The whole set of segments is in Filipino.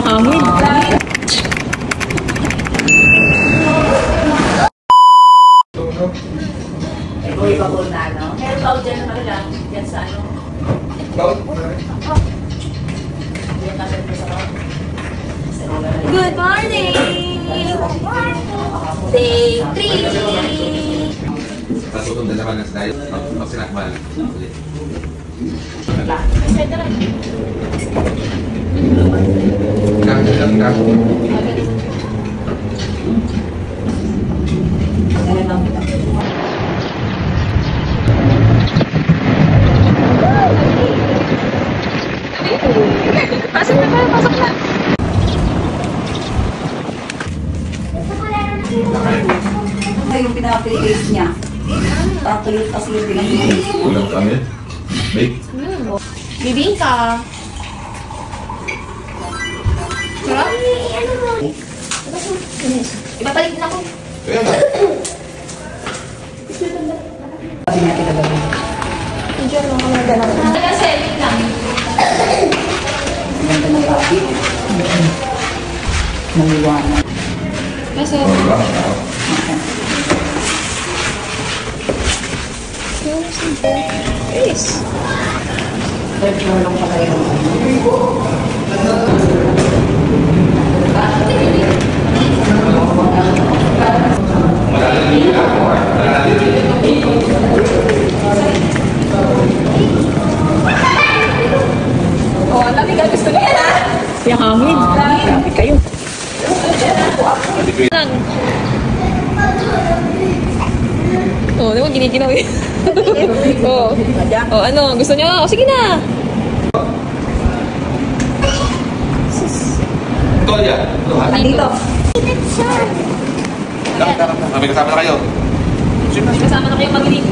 hangin. Uy, babol na, no? Meron ba dyan naman lang? Yan sa ano? Good morning! Day 3! Patutong dalawa ng style. Magsinakmal. Pasok na kayo, pasok na. Ito yung pinaka-application niya. Tatulog kasi yung pinaka-application. Ulang kami. Bake. Bibingka. Sarap? Ipapalit na ako. Kaya nga. Sabi niya pinagawin. Diyan lang kami dalawa. Taga-selling lang. Ganda ng babi. Naliwanag. Kaso, yes. Third floor lang pa kayo. Oh, ang lamig ang gusto niya na. Yung hangin. Grabe kayo. Lang. Oh, di mo giniginaw eh. Oh. Oh, ano? Gusto niyo? Oh, sige na. Ito yan. Andito. May kasama na kayo. May kasama na kayong magiling.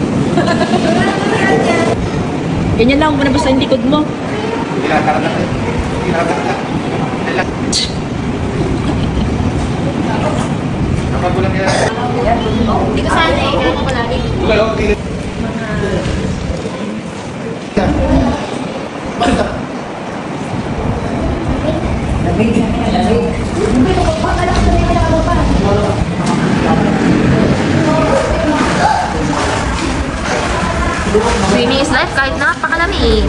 Ganyan lang kung nabasta yung likod mo. Kinakarat na kayo. Kinakarat na. Nakagulang yan. Hindi ka sana eh. Kaya mo palagi. Bukalong kilit. Lamig. Lamig. Swimming is life kahit napakalamig.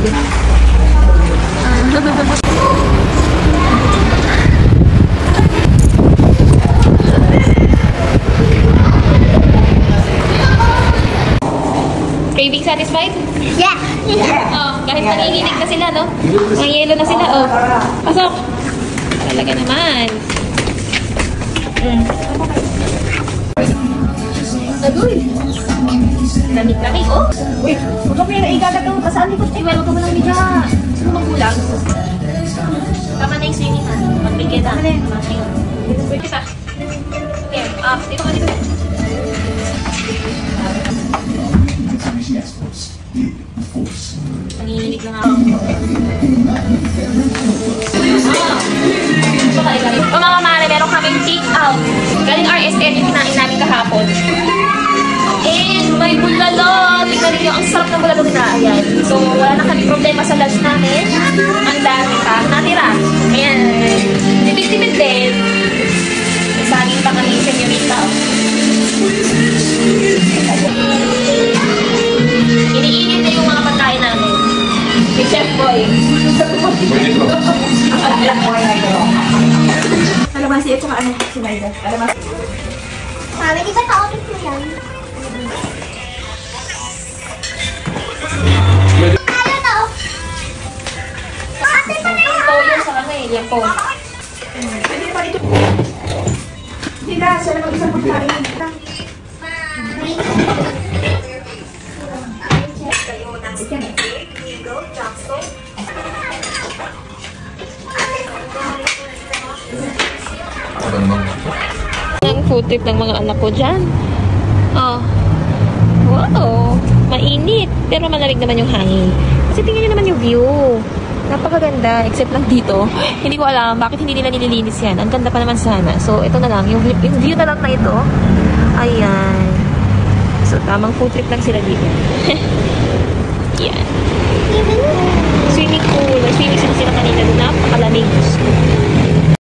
Craving satisfied? Yeah. Oh, kahit nanginginig na sila, no? Mga yelo na sila, oh. Pasok! Talaga naman. Agoy! Lamig-lamig, oh! Uy, huwag ka pala ikagataw ka saan likod. Iwan mo ka mo ng media. Sino magkulang? Tama na yung swimming, ha? Magbigay na. Isa. Okay, dito ka dito. Nanginginig lang ako. O mga mare, meron kaming take out. Galing RSN yung kinain namin kahapon. And may bulalo. Tingnan ninyo, ang sarap ng bulalo nila. Ayan. So, wala na kami problema sa lunch namin. Ang dami pa. Natira. Ayan. Tipid-tipid din. May saging pa kami, senyorita. Iniinit na yung mga pagkain namin. May Chef Boy. Alam mo, siya tsaka ano, si Maida. Alam mo. Sabi, di ba topic mo yan? Ano to? Ate pa na Yung toyo sa kanya eh. Yung phone. Pwede pa ito. Hindi na, siya na mag-isang pagkain. Ang food trip ng mga anak ko dyan. Oh. Wow. Mainit. Pero malamig naman yung hangin. Kasi tingnan nyo naman yung view. Napakaganda. Except lang dito. Hindi ko alam bakit hindi nila nililinis yan. Ang ganda pa naman sana. So, ito na lang. Yung view na lang na ito. Ayan. So, tamang food trip lang sila dito. Yan. Swimming pool. Swimming sila kanina doon.